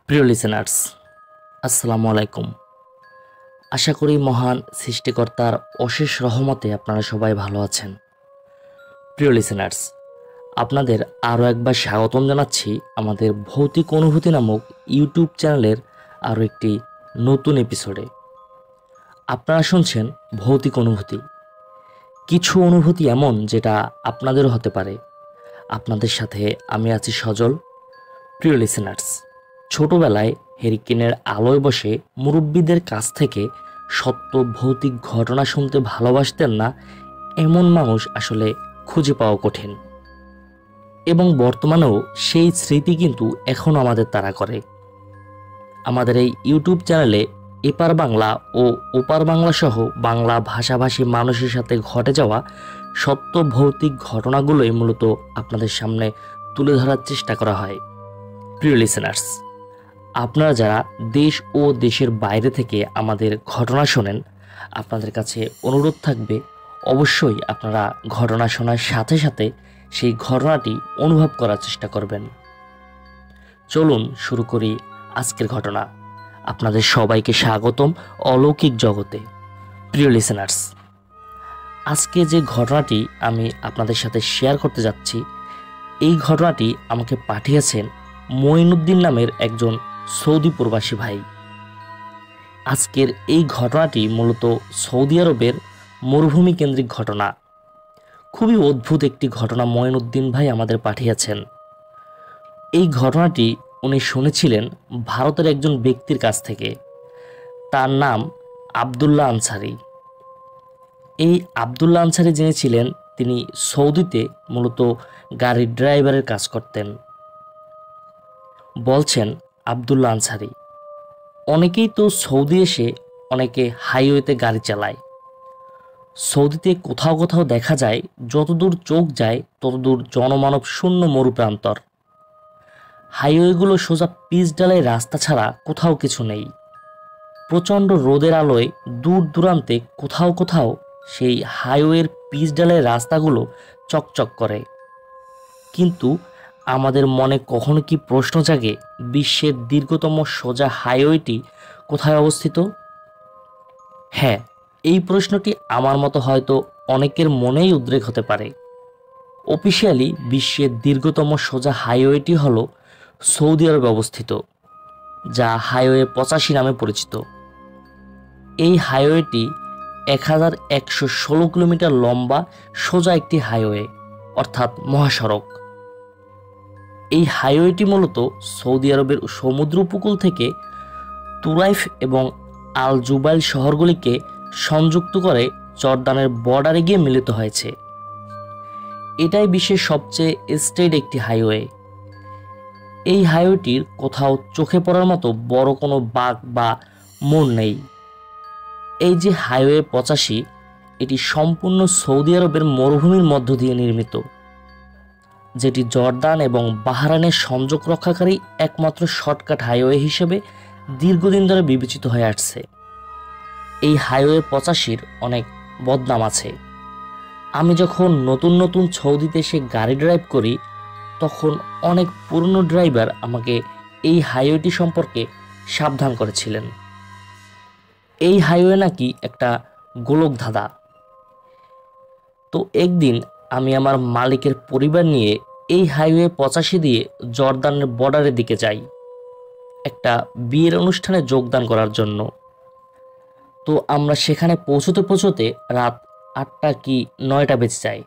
প্রিয় লিসেনার্স, আসসালামু আলাইকুম। আশা করি মহান সৃষ্টিকর্তার অশেষ রহমতে আপনারা সবাই ভালো আছেন। প্রিয় লিসেনার্স, আপনাদের আরও একবার স্বাগতম জানাচ্ছি আমাদের ভৌতিক অনুভূতি নামক ইউটিউব চ্যানেলের আরও একটি নতুন এপিসোডে। আপনারা শুনছেন ভৌতিক অনুভূতি। কিছু অনুভূতি এমন যেটা আপনাদেরও হতে পারে। আপনাদের সাথে আমি আছি সজল। প্রিয় লিসেনার্স, ছোটবেলায় হেরিকেনের আলোয় বসে মুরব্বীদের কাছ থেকে সত্য ভৌতিক ঘটনা শুনতে ভালোবাসতেন না এমন মানুষ আসলে খুঁজে পাওয়া কঠিন, এবং বর্তমানেও সেই স্মৃতি কিন্তু এখনও আমাদের তাড়া করে। আমাদের এই ইউটিউব চ্যানেলে এপার বাংলা ও ওপার বাংলা সহ বাংলা ভাষাভাষী মানুষের সাথে ঘটে যাওয়া সত্য ভৌতিক ঘটনাগুলোই মূলত আপনাদের সামনে তুলে ধরার চেষ্টা করা হয়। প্রিয় লিসেনার্স, আপনারা যারা দেশ ও দেশের বাইরে থেকে আমাদের ঘটনা শোনেন, আপনাদের কাছে অনুরোধ থাকবে অবশ্যই আপনারা ঘটনা শোনার সাথে সাথে সেই ঘটনাটি অনুভব করার চেষ্টা করবেন। চলুন শুরু করি আজকের ঘটনা। আপনাদের সবাইকে স্বাগতম অলৌকিক জগতে। প্রিয় লিসেনার্স, আজকে যে ঘটনাটি আমি আপনাদের সাথে শেয়ার করতে যাচ্ছি, এই ঘটনাটি আমাকে পাঠিয়েছেন মঈনুদ্দিন নামের একজন সৌদি প্রবাসী ভাই। আজকের এই ঘটনাটি মূলত সৌদি আরবের মরুভূমি কেন্দ্রিক ঘটনা। খুবই অদ্ভুত একটি ঘটনা মঈনুদ্দিন ভাই আমাদের পাঠিয়েছেন। এই ঘটনাটি উনি শুনেছিলেন ভারতের একজন ব্যক্তির কাছ থেকে। তার নাম আবদুল্লাহ আনসারি। এই আবদুল্লাহ আনসারি যিনি ছিলেন, তিনি সৌদিতে মূলত গাড়ির ড্রাইভারের কাজ করতেন। বলছেন আবদুল্লাহ আনসারি, অনেকেই তো সৌদি এসে অনেকে হাইওয়েতে গাড়ি চালায়। সৌদিতে কোথাও কোথাও দেখা যায় যতদূর চোখ যায় ততদূর জনমানব শূন্য মরুপ্রান্তর। হাইওয়েগুলো সোজা পিচ ঢালাই রাস্তা ছাড়া কোথাও কিছু নেই। প্রচণ্ড রোদের আলোয় দূর দূরান্তে কোথাও কোথাও সেই হাইওয়ের পিচ ঢালাই রাস্তাগুলো চকচক করে। কিন্তু আমাদের মনে কখনো কি প্রশ্ন জাগে, বিশ্বের দীর্ঘতম সোজা হাইওয়েটি কোথায় অবস্থিত? হ্যাঁ, এই প্রশ্নটি আমার মতো হয়তো অনেকের মনেই উদ্রেক হতে পারে। অফিসিয়ালি বিশ্বের দীর্ঘতম সোজা হাইওয়েটি হলো সৌদি আরবে অবস্থিত, যা হাইওয়ে 85 নামে পরিচিত। এই হাইওয়েটি 1116 কিলোমিটার লম্বা সোজা একটি হাইওয়ে, অর্থাৎ মহাসড়ক। এই হাইওয়েটি মূলত সৌদি আরবের সমুদ্র উপকূল থেকে তুরাইফ এবং আল জুবাইল শহরগুলিকে সংযুক্ত করে জর্দানের বর্ডারে গিয়ে মিলিত হয়েছে। এটাই বিশ্বের সবচেয়ে স্ট্রেট একটি হাইওয়ে। এই হাইওয়েটির কোথাও চোখে পড়ার মতো বড় কোনো বাঁক বা মোড় নেই। এই যে হাইওয়ে 85, এটি সম্পূর্ণ সৌদি আরবের মরুভূমির মধ্য দিয়ে নির্মিত, যেটি জর্দান এবং বাহরাইনের সংযোগ রক্ষাকারী একমাত্র শর্টকাট হাইওয়ে হিসেবে দীর্ঘদিন ধরে বিবেচিত হয়ে আসছে। এই হাইওয়ে 85-র অনেক বদনাম আছে। আমি যখন নতুন নতুন সৌদিতে এসে গাড়ি ড্রাইভ করি, তখন অনেক পুরনো ড্রাইভার আমাকে এই হাইওয়েটি সম্পর্কে সাবধান করেছিলেন। এই হাইওয়ে নাকি একটা গোলকধাঁধা। তো একদিন আমি আমার মালিকের পরিবার নিয়ে এই হাইওয়ে 85 দিয়ে জর্দানের বর্ডারের দিকে যাই একটা বিয়ের অনুষ্ঠানে যোগদান করার জন্য। তো আমরা সেখানে পৌঁছতে পৌঁছতে রাত 8টা কি 9টা বেজে যায়।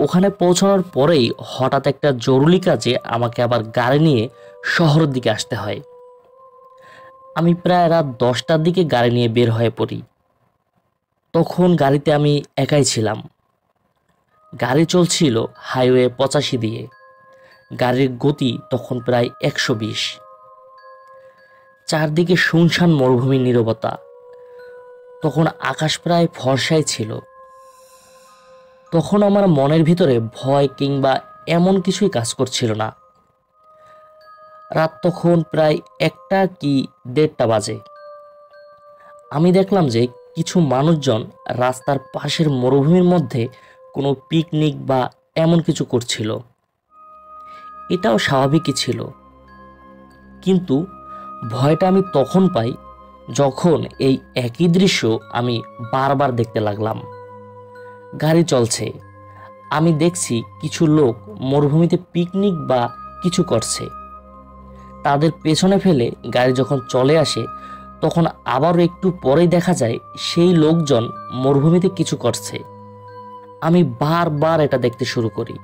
ওখানে পৌঁছানোর পরেই হঠাৎ একটা জরুরি কাজে আমাকে আবার গাড়ি নিয়ে শহরের দিকে আসতে হয়। আমি প্রায় রাত 10টার দিকে গাড়ি নিয়ে বের হয়ে পড়ি। তখন গাড়িতে আমি একাই ছিলাম। গাড়ি চলছিল হাইওয়ে 85 দিয়ে। গাড়ির গতি তখন প্রায় 120। চারদিকে শুনশান মরুভূমির নীরবতা। তখন আকাশ প্রায় ফর্সাই ছিল। তখন আমার মনের ভিতরে ভয় কিংবা এমন কিছুই কাজ করছিল না। রাত তখন প্রায় 1টা কি 1:30 বাজে। আমি দেখলাম যে কিছু মানুষজন রাস্তার পাশের মরুভূমির মধ্যে কোনো পিকনিক বা এমন কিছু করছিল। এটাও স্বাভাবিকই ছিল। কিন্তু ভয়টা আমি তখন পাই যখন এই একই দৃশ্য আমি বারবার দেখতে লাগলাম। গাড়ি চলছে, আমি দেখছি কিছু লোক মরুভূমিতে পিকনিক বা কিছু করছে। তাদের পেছনে ফেলে গাড়ি যখন চলে আসে তখন আবারও একটু পরেই দেখা যায় সেই লোকজন মরুভূমিতে কিছু করছে। আমি বারবার এটা দেখতে শুরু করি।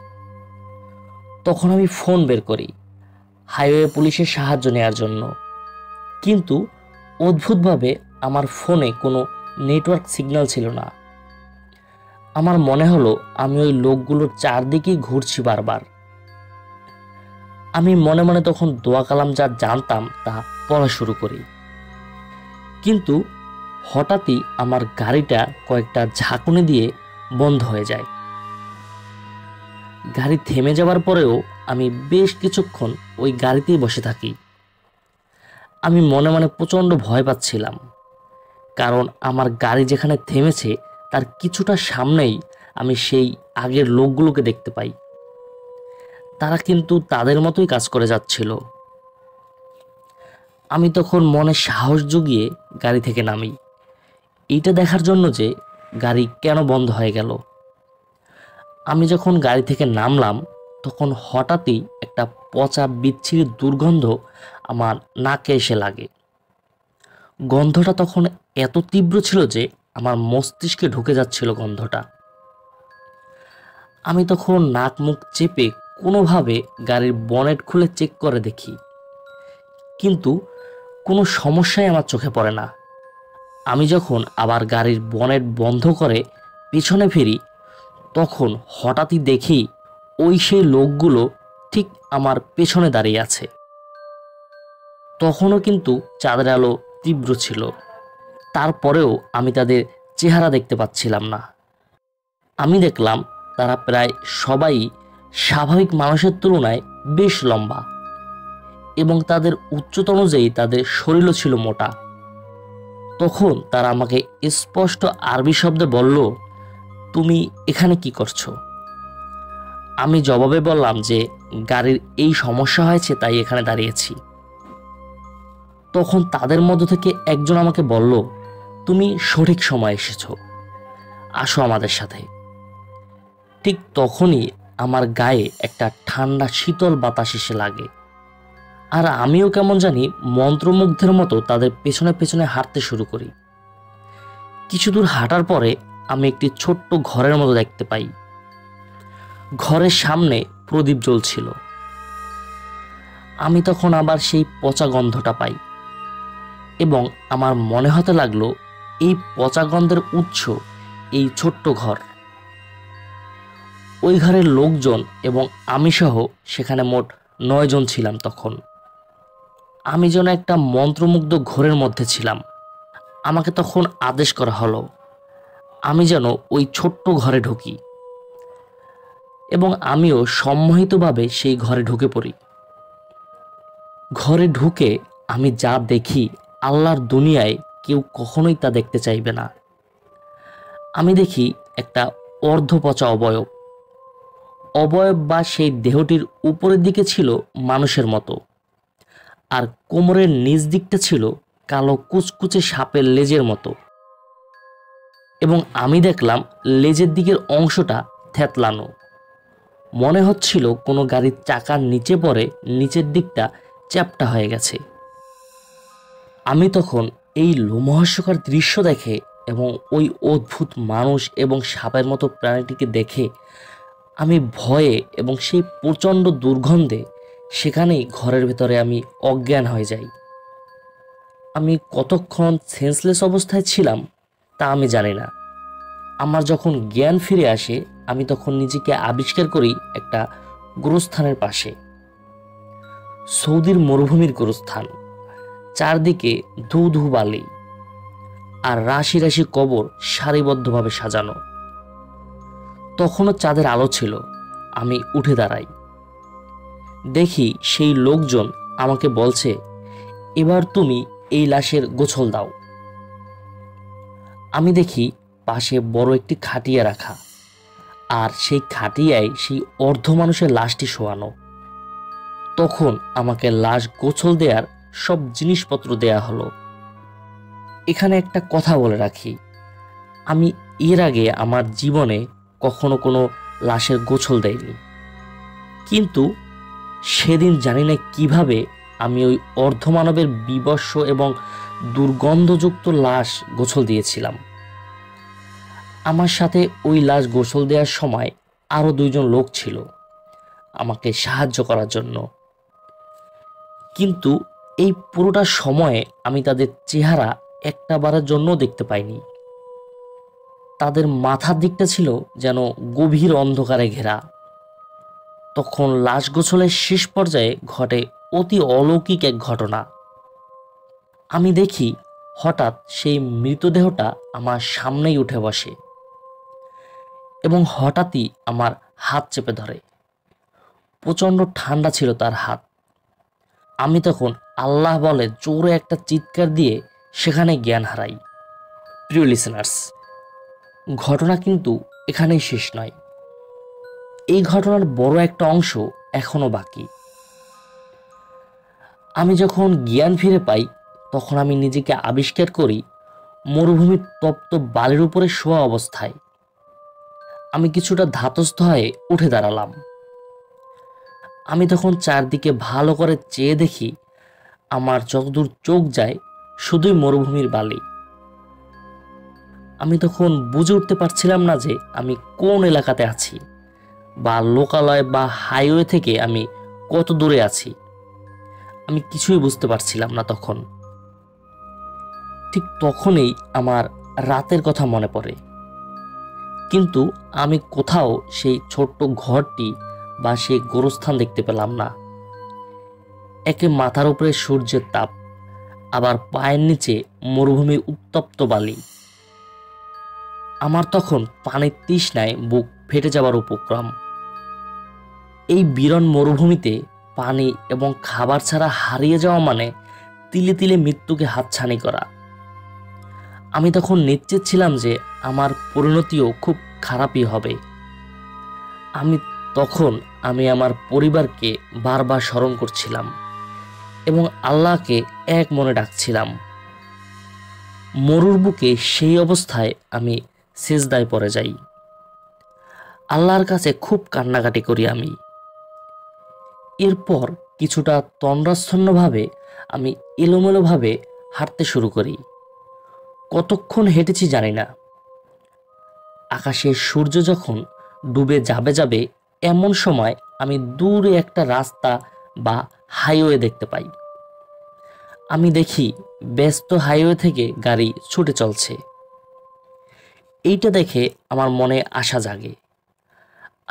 তখন আমি ফোন বের করি হাইওয়ে পুলিশের সাহায্য নেওয়ার জন্য, কিন্তু অদ্ভুতভাবে আমার ফোনে কোনো নেটওয়ার্ক সিগন্যাল ছিল না। আমার মনে হলো আমি ওই লোকগুলোর চারদিকেই ঘুরছি বারবার। আমি মনে মনে তখন দোয়া কালাম যা জানতাম তা পড়া শুরু করি। কিন্তু হঠাৎই আমার গাড়িটা কয়েকটা ঝাঁকুনি দিয়ে বন্ধ হয়ে যায়। গাড়ি থেমে যাওয়ার পরেও আমি বেশ কিছুক্ষণ ওই গাড়িতেই বসে থাকি। আমি মনে মনে প্রচণ্ড ভয় পাচ্ছিলাম, কারণ আমার গাড়ি যেখানে থেমেছে তার কিছুটা সামনেই আমি সেই আগের লোকগুলোকে দেখতে পাই। তারা কিন্তু তাদের মতোই কাজ করে যাচ্ছিল। আমি তখন মনে সাহস জুগিয়ে গাড়ি থেকে নামি, এইটা দেখার জন্য যে গাড়ি কেন বন্ধ হয়ে গেল। আমি যখন গাড়ি থেকে নামলাম তখন হঠাৎই একটা পচা বিচ্ছিরি দুর্গন্ধ আমার নাকে এসে লাগে। গন্ধটা তখন এত তীব্র ছিল যে আমার মস্তিষ্কে ঢুকে যাচ্ছিল গন্ধটা। আমি তখন নাক মুখ চেপে কোনোভাবে গাড়ির বনেট খুলে চেক করে দেখি, কিন্তু কোনো সমস্যাই আমার চোখে পড়ে না। আমি যখন আবার গাড়ির বনেট বন্ধ করে পিছনে ফিরি তখন হঠাৎই দেখি ওই সেই লোকগুলো ঠিক আমার পেছনে দাঁড়িয়ে আছে। তখনও কিন্তু চাঁদের আলো তীব্র ছিল, তারপরেও আমি তাদের চেহারা দেখতে পাচ্ছিলাম না। আমি দেখলাম তারা প্রায় সবাই স্বাভাবিক মানুষের তুলনায় বেশ লম্বা এবং তাদের উচ্চতা অনুযায়ী তাদের শরীরও ছিল মোটা। তখন তারা আমাকে স্পষ্ট আরবি শব্দে বলল, তুমি এখানে কি করছো? আমি জবাবে বললাম যে গাড়ির এই সমস্যা হয়েছে তাই এখানে দাঁড়িয়েছি। তখন তাদের মধ্য থেকে একজন আমাকে বলল, তুমি সঠিক সময় এসেছো, আসো আমাদের সাথে। ঠিক তখনই আমার গায়ে একটা ঠান্ডা শীতল বাতাস এসে লাগে, আর আমিও কেমন জানি মন্ত্রমুগ্ধের মতো তাদের পেছনে পেছনে হাঁটতে শুরু করি। কিছু দূর হাঁটার পরে আমি একটি ছোট্ট ঘরের মতো দেখতে পাই। ঘরের সামনে প্রদীপ জ্বলছিল। আমি তখন আবার সেই পচা গন্ধটা পাই এবং আমার মনে হতে লাগলো এই পচা গন্ধের উৎস এই ছোট্ট ঘর। ওই ঘরের লোকজন এবং আমি সহ সেখানে মোট 9 জন ছিলাম। তখন আমি যেন একটা মন্ত্রমুগ্ধ ঘোরের মধ্যে ছিলাম। আমাকে তখন আদেশ করা হলো আমি যেন ওই ছোট্ট ঘরে ঢুকি, এবং আমিও সম্মোহিতভাবে সেই ঘরে ঢুকে পড়ি। ঘরে ঢুকে আমি যা দেখি আল্লাহর দুনিয়ায় কেউ কখনোই তা দেখতে চাইবে না। আমি দেখি একটা অর্ধপচা অবয়ব বা সেই দেহটির উপরের দিকে ছিল মানুষের মতো, আর কোমরের নিচ দিকটা ছিল কালো কুচকুচে সাপের লেজের মতো, এবং আমি দেখলাম লেজের দিকের অংশটা থেতলানো। মনে হচ্ছিল কোনো গাড়ির চাকার নিচে পড়ে নিচের দিকটা চ্যাপ্টা হয়ে গেছে। আমি তখন এই লোমহর্ষকর দৃশ্য দেখে এবং ওই অদ্ভুত মানুষ এবং সাপের মতো প্রাণীটিকে দেখে আমি ভয়ে এবং সেই প্রচণ্ড দুর্গন্ধে সেখানেই ঘরের ভেতরে আমি অজ্ঞান হয়ে যাই। আমি কতক্ষণ সেন্সলেস অবস্থায় ছিলাম তা আমি জানি না। আমার যখন জ্ঞান ফিরে আসে আমি তখন নিজেকে আবিষ্কার করি একটা গোরস্থানের পাশে। সৌদির মরুভূমির গোরস্থান, চারদিকে ধু ধু বালি আর রাশি রাশি কবর সারিবদ্ধভাবে সাজানো। তখনও চাঁদের আলো ছিল। আমি উঠে দাঁড়াই, দেখি সেই লোকজন আমাকে বলছে, এবার তুমি এই লাশের গোছল দাও। আমি দেখি পাশে বড় একটি খাটিয়া রাখা, আর সেই খাটিয়ায় সেই অর্ধ মানুষের লাশটি শোয়ানো। তখন আমাকে লাশ গোসল দেওয়ার সব জিনিসপত্র দেয়া হলো। এখানে একটা কথা বলে রাখি, আমি এর আগে আমার জীবনে কখনো কোনো লাশের গোসল দেয়নি, কিন্তু সেদিন জানি না কিভাবে আমি ওই অর্ধমানবের বিবস্ত্র এবং দুর্গন্ধযুক্ত লাশ গোসল দিয়েছিলাম। আমার সাথে ওই লাশ গোসল দেওয়ার সময় আরও 2জন লোক ছিল আমাকে সাহায্য করার জন্য, কিন্তু এই পুরোটা সময়ে আমি তাদের চেহারা একটা বারের জন্য দেখতে পাইনি। তাদের মাথার দিকটা ছিল যেন গভীর অন্ধকারে ঘেরা। তখন লাশ গোসলের শেষ পর্যায়ে ঘটে অতি অলৌকিক এক ঘটনা। আমি দেখি হঠাৎ সেই মৃতদেহটা আমার সামনেই উঠে বসে এবং হঠাৎই আমার হাত চেপে ধরে। প্রচণ্ড ঠান্ডা ছিল তার হাত। আমি তখন আল্লাহ বলে জোরে একটা চিৎকার দিয়ে সেখানে জ্ঞান হারাই। প্রিয় লিসেনার্স, ঘটনা কিন্তু এখানেই শেষ নয়। এই ঘটনার বড় একটা অংশ এখনো বাকি। আমি যখন জ্ঞান ফিরে পাই তখন আমি নিজেকে আবিষ্কার করি মরুভূমির তপ্ত বালির উপরে শোয়া অবস্থায়। আমি কিছুটা ধাতস্থ হয়ে উঠে দাঁড়ালাম। আমি তখন চারদিকে ভালো করে চেয়ে দেখি আমার যতদূর চোখ যায় শুধুই মরুভূমির বালি। আমি তখন বুঝে উঠতে পারছিলাম না যে আমি কোন এলাকাতে আছি, বা লোকালয় বা হাইওয়ে থেকে আমি কত দূরে আছি। আমি কিছুই বুঝতে পারছিলাম না তখন। ঠিক তখনই আমার রাতের কথা মনে পড়ে, কিন্তু আমি কোথাও সেই ছোট্ট ঘরটি বা সেই গোরস্থান দেখতে পেলাম না। একে মাথার উপরে সূর্যের তাপ, আবার পায়ের নিচে মরুভূমির উত্তপ্ত বালি। আমার তখন পানির তৃষ্ণায় বুক ফেটে যাবার উপক্রম। এই বিরন মরুভূমিতে পানি এবং খাবার ছাড়া হারিয়ে যাওয়া মানে তিলে তিলে মৃত্যুকে হাতছানি করা। আমি তখন নিশ্চিত ছিলাম যে আমার পরিণতিও খুব খারাপই হবে। আমি আমার পরিবারকে বারবার স্মরণ করছিলাম এবং আল্লাহকে এক মনে ডাকছিলাম। মরুর বুকে সেই অবস্থায় আমি সিজদায় পড়ে যাই। আল্লাহর কাছে খুব কান্নাকাটি করি আমি। এরপর কিছুটা তন্দ্রাচ্ছন্নভাবে আমি এলোমেলোভাবে হাঁটতে শুরু করি। কতক্ষণ হেঁটেছি জানি না। আকাশে সূর্য যখন ডুবে যাবে এমন সময় আমি দূরে একটা রাস্তা বা হাইওয়ে দেখতে পাই। আমি দেখি ব্যস্ত হাইওয়ে থেকে গাড়ি ছুটে চলছে। এইটা দেখে আমার মনে আশা জাগে।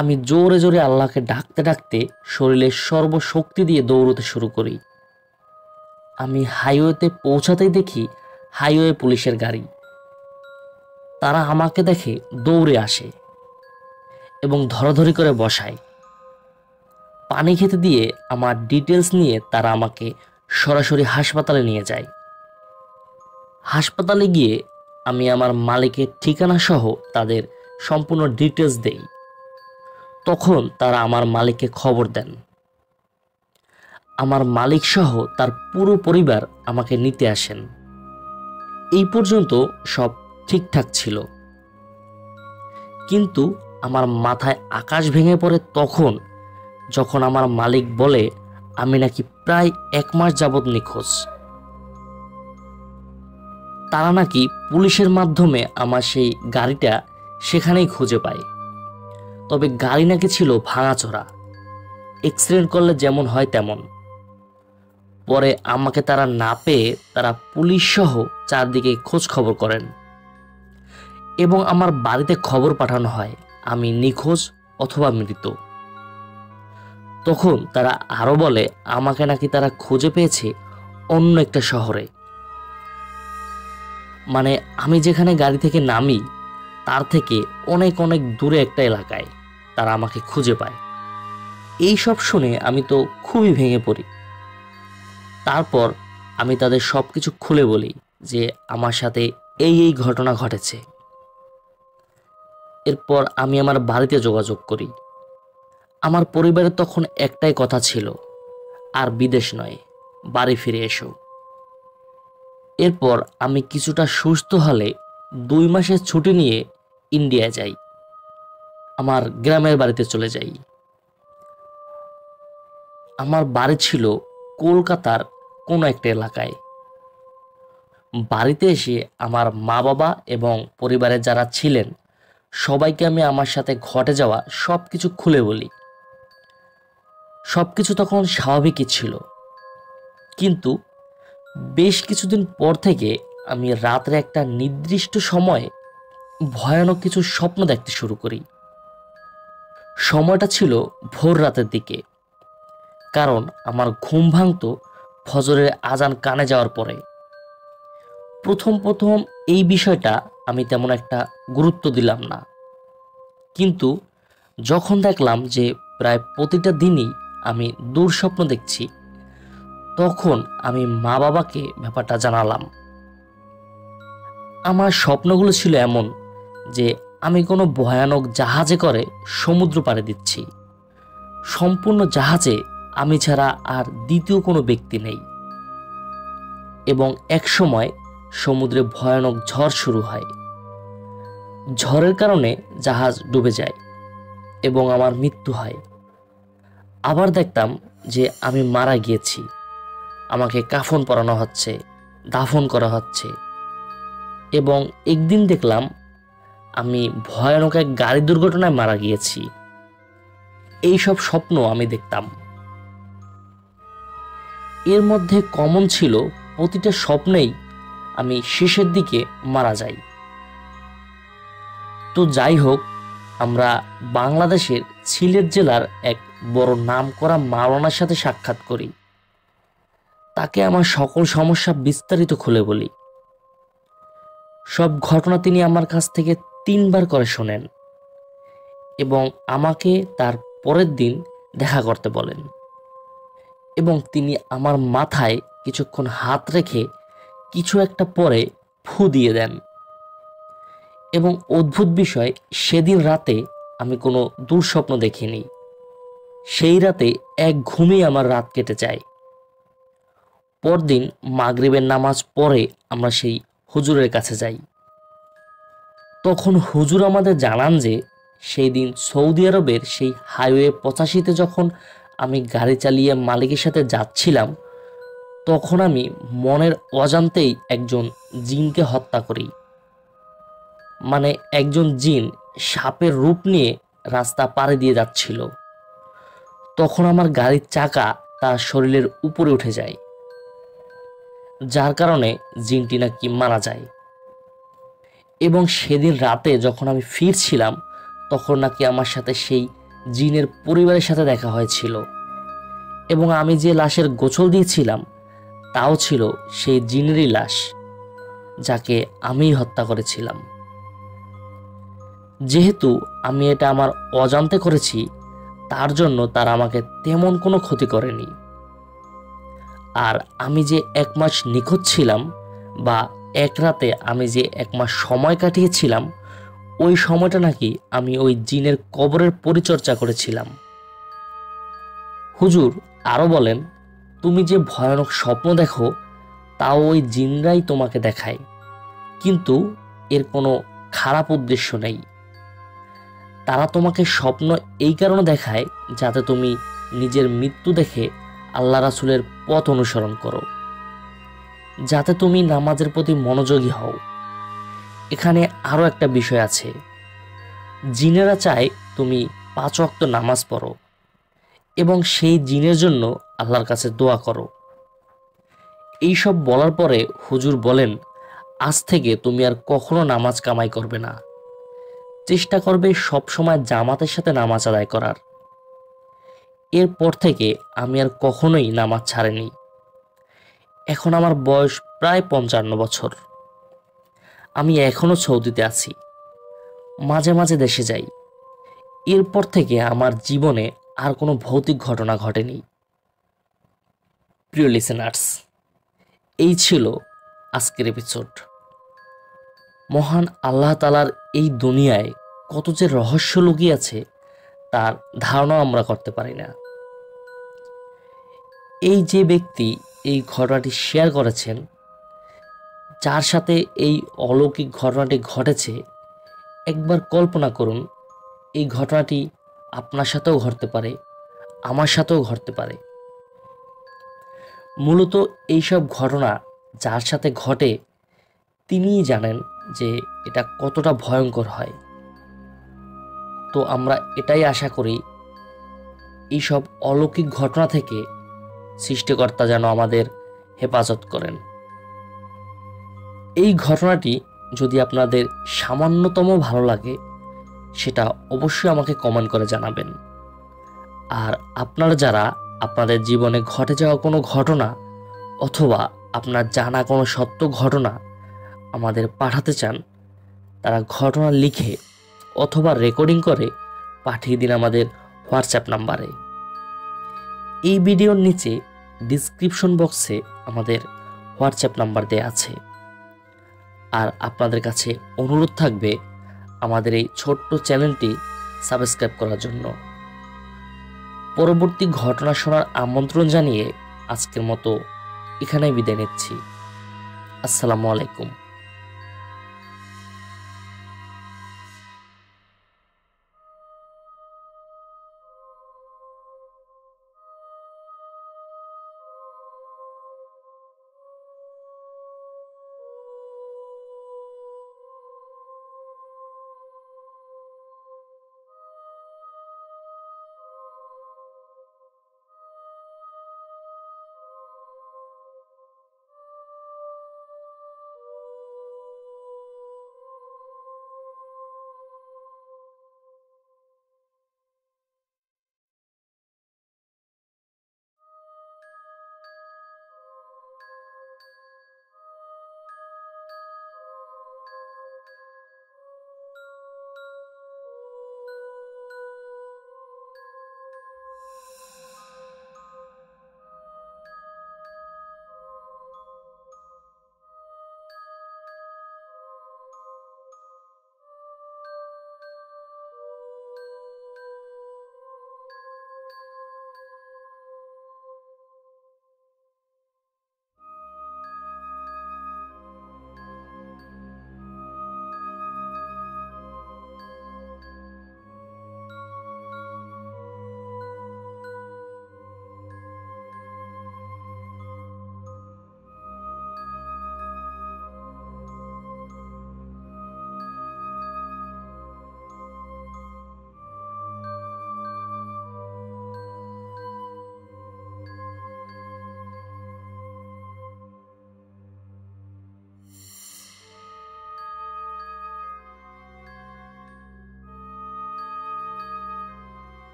আমি জোরে জোরে আল্লাহকে ডাকতে ডাকতে শরীরের সর্বশক্তি দিয়ে দৌড়তে শুরু করি। আমি হাইওয়েতে পৌঁছাতেই দেখি হাইওয়ে পুলিশের গাড়ি। তারা আমাকে দেখে দৌড়ে আসে এবং ধরাধরি করে বসায়। পানি খেতে দিয়ে আমার ডিটেলস নিয়ে তারা আমাকে সরাসরি হাসপাতালে নিয়ে যায়। হাসপাতালে গিয়ে আমি আমার মালিকের ঠিকানা সহ তাদের সম্পূর্ণ ডিটেলস দেই। তখন তারা আমার মালিককে খবর দেন। আমার মালিক সহ তার পুরো পরিবার আমাকে নিতে আসেন। এই পর্যন্ত সব ঠিকঠাক ছিল, কিন্তু আমার মাথায় আকাশ ভেঙে পড়ে তখন, যখন আমার মালিক বলে আমি নাকি প্রায় 1 মাস যাবৎ নিখোঁজ। তারা নাকি পুলিশের মাধ্যমে আমার সেই গাড়িটা সেখানেই খুঁজে পায়। তবে গাড়ি নাকি ছিল ভাঙাচোরা, অ্যাক্সিডেন্ট করলে যেমন হয় তেমন। পরে আমাকে তারা না পেয়ে তারা পুলিশ সহ চারদিকে খোঁজ খবর করেন এবং আমার বাড়িতে খবর পাঠানো হয় আমি নিখোঁজ অথবা মৃত। তখন তারা আরো বলে আমাকে নাকি তারা খুঁজে পেয়েছে অন্য একটা শহরে। মানে আমি যেখানে গাড়ি থেকে নামি তার থেকে অনেক অনেক দূরে একটা এলাকায় তারা আমাকে খুঁজে পায়। এই সব শুনে আমি তো খুবই ভেঙে পড়ি। তারপর আমি তাদের সবকিছু খুলে বলি যে আমার সাথে এই ঘটনা ঘটেছে। এরপর আমি আমার বাড়িতে যোগাযোগ করি। আমার পরিবারের তখন একটাই কথা ছিল, আর বিদেশ নয়, বাড়ি ফিরে এসো। এরপর আমি কিছুটা সুস্থ হলে 2 মাসের ছুটি নিয়ে ইন্ডিয়া যাই, আমার গ্রামের বাড়িতে চলে যাই। আমার বাড়ি ছিল কলকাতার কোনো একটা এলাকায়। বাড়িতে এসে আমার মা বাবা এবং পরিবারের যারা ছিলেন সবাইকে আমি আমার সাথে ঘটে যাওয়া সব কিছু খুলে বলি। সব কিছু তখন স্বাভাবিকই ছিল, কিন্তু বেশ কিছুদিন পর থেকে আমি রাত্রে একটা নির্দিষ্ট সময়ে ভয়ানক কিছু স্বপ্ন দেখতে শুরু করি। সময়টা ছিল ভোর রাতের দিকে, কারণ আমার ঘুম ভাঙতো ফজরের আজান কানে যাওয়ার পরে। প্রথম প্রথম এই বিষয়টা আমি তেমন একটা গুরুত্ব দিলাম না, কিন্তু যখন দেখলাম যে প্রায় প্রতিটা দিনই আমি দুঃস্বপ্ন দেখছি, তখন আমি মা বাবাকে ব্যাপারটা জানালাম। আমার স্বপ্নগুলো ছিল এমন যে আমি কোনো ভয়ানক জাহাজে করে সমুদ্র পাড়ে দিচ্ছি। সম্পূর্ণ জাহাজে আমি ছাড়া আর দ্বিতীয় কোনো ব্যক্তি নেই, এবং এক সময় সমুদ্রে ভয়ানক ঝড় শুরু হয়। ঝড়ের কারণে জাহাজ ডুবে যায় এবং আমার মৃত্যু হয়। আবার দেখতাম যে আমি মারা গিয়েছি, আমাকে কাফন পরানো হচ্ছে, দাফন করা হচ্ছে। এবং একদিন দেখলাম আমি ভয়ানক এক গাড়ি দুর্ঘটনায় মারা গিয়েছি। এই সব স্বপ্ন আমি দেখতাম। এর মধ্যে কমন ছিল প্রতিটা স্বপ্নেই আমি শেষের দিকে মারা যাই। তো যাই হোক, আমরা বাংলাদেশের সিলেট জেলার এক বড় নামকরা মাওলানার সাথে সাক্ষাৎ করি। তাকে আমার সকল সমস্যা বিস্তারিত খুলে বলি। সব ঘটনা তিনি আমার কাছ থেকে 3 বার করে শোনেন এবং আমাকে তার পরের দিন দেখা করতে বলেন, এবং তিনি আমার মাথায় কিছুক্ষণ হাত রেখে কিছু একটা পরে ফু দিয়ে দেন। এবং অদ্ভুত বিষয়, সেদিন রাতে আমি কোনো দুঃস্বপ্ন দেখিনি। সেই রাতে এক ঘুমেই আমার রাত কেটে যায়। পরদিন মাগরিবের নামাজ পড়ে আমরা সেই হুজুরের কাছে যাই। তখন হুজুর আমাদের জানান যে সেই দিন সৌদি আরবের সেই হাইওয়ে 85-তে যখন আমি গাড়ি চালিয়ে মালিকের সাথে যাচ্ছিলাম, তখন আমি মনের অজান্তেই একজন জিনকে হত্যা করি। মানে একজন জিন সাপের রূপ নিয়ে রাস্তা পাড়ি দিয়ে যাচ্ছিল। তখন আমার গাড়ির চাকা তার শরীরের উপরে উঠে যায়, যার কারণে জিনটি নাকি মারা যায়। এবং সেদিন রাতে যখন আমি ফিরছিলাম, তখন নাকি আমার সাথে সেই জিনের পরিবারের সাথে দেখা হয়েছিল, এবং আমি যে লাশের গোসল দিয়েছিলাম তাও ছিল সেই জিনেরই লাশ, যাকে আমিই হত্যা করেছিলাম। যেহেতু আমি এটা আমার অজান্তে করেছি, তার জন্য তারা আমাকে তেমন কোনো ক্ষতি করেনি। আর আমি যে 1 মাস নিখোঁজ ছিলাম, বা এক রাতে আমি যে 1 মাস সময় কাটিয়েছিলাম, ওই সময়টা নাকি আমি ওই জিনের কবরের পরিচর্যা করেছিলাম। হুজুর আরও বলেন, তুমি যে ভয়ানক স্বপ্ন দেখো তাও ওই জিনরাই তোমাকে দেখায়, কিন্তু এর কোনো খারাপ উদ্দেশ্য নেই। তারা তোমাকে স্বপ্ন এই কারণে দেখায় যাতে তুমি নিজের মৃত্যু দেখে আল্লাহ রাসূলের পথ অনুসরণ করো, যাতে তুমি নামাজের প্রতি মনোযোগী হও। এখানে আরও একটা বিষয় আছে, জিনেরা চায় তুমি 5 ওয়াক্ত নামাজ পড়ো এবং সেই জিনের জন্য আল্লাহর কাছে দোয়া করো। এইসব বলার পরে হুজুর বলেন, আজ থেকে তুমি আর কখনো নামাজ কামাই করবে না, চেষ্টা করবে সবসময় জামাতের সাথে নামাজ আদায় করার। এরপর থেকে আমি আর কখনোই নামাজ ছাড়িনি। এখন আমার বয়স প্রায় 55 বছর। আমি এখনো সৌদিতে আছি, মাঝে মাঝে দেশে যাই। এরপর থেকে আমার জীবনে আর কোনো ভৌতিক ঘটনা ঘটেনি। প্রিয় লিসেনার্স, এই ছিল আজকের এপিসোড। মহান আল্লাহ তাআলার এই দুনিয়ায় কত যে রহস্য লুকিয়ে আছে তার ধারণা আমরা করতে পারি না। এই যে ব্যক্তি এই ঘটনাটি শেয়ার করেছেন, যার সাথে এই অলৌকিক ঘটনাটি ঘটেছে, একবার কল্পনা করুন এই ঘটনাটি আপনার সাথেও ঘটতে পারে, আমার সাথেও ঘটতে পারে। মূলত এইসব ঘটনা যার সাথে ঘটে তিনিই জানেন যে এটা কতটা ভয়ঙ্কর হয়। তো আমরা এটাই আশা করি এইসব অলৌকিক ঘটনা থেকে সৃষ্টিকর্তা যেন আমাদের হেফাজত করেন। এই ঘটনাটি যদি আপনাদের সামান্যতম ভালো লাগে সেটা অবশ্যই আমাকে কমেন্ট করে জানাবেন। আর আপনারা যারা আপনাদের জীবনে ঘটে যাওয়া কোনো ঘটনা অথবা আপনার জানা কোনো সত্য ঘটনা আমাদের পাঠাতে চান, তারা ঘটনা লিখে অথবা রেকর্ডিং করে পাঠিয়ে দিন আমাদের হোয়াটসঅ্যাপ নাম্বারে। এই ভিডিওর নিচে ডিসক্রিপশন বক্সে আমাদের হোয়াটসঅ্যাপ নাম্বার দেয়া আছে। আর আপনাদের কাছে অনুরোধ থাকবে আমাদের এই ছোট্ট চ্যানেলটি সাবস্ক্রাইব করার জন্য। পরবর্তী ঘটনা শোনার আমন্ত্রণ জানিয়ে আজকের মতো এখানেই বিদায় নিচ্ছি। আসসালামু আলাইকুম।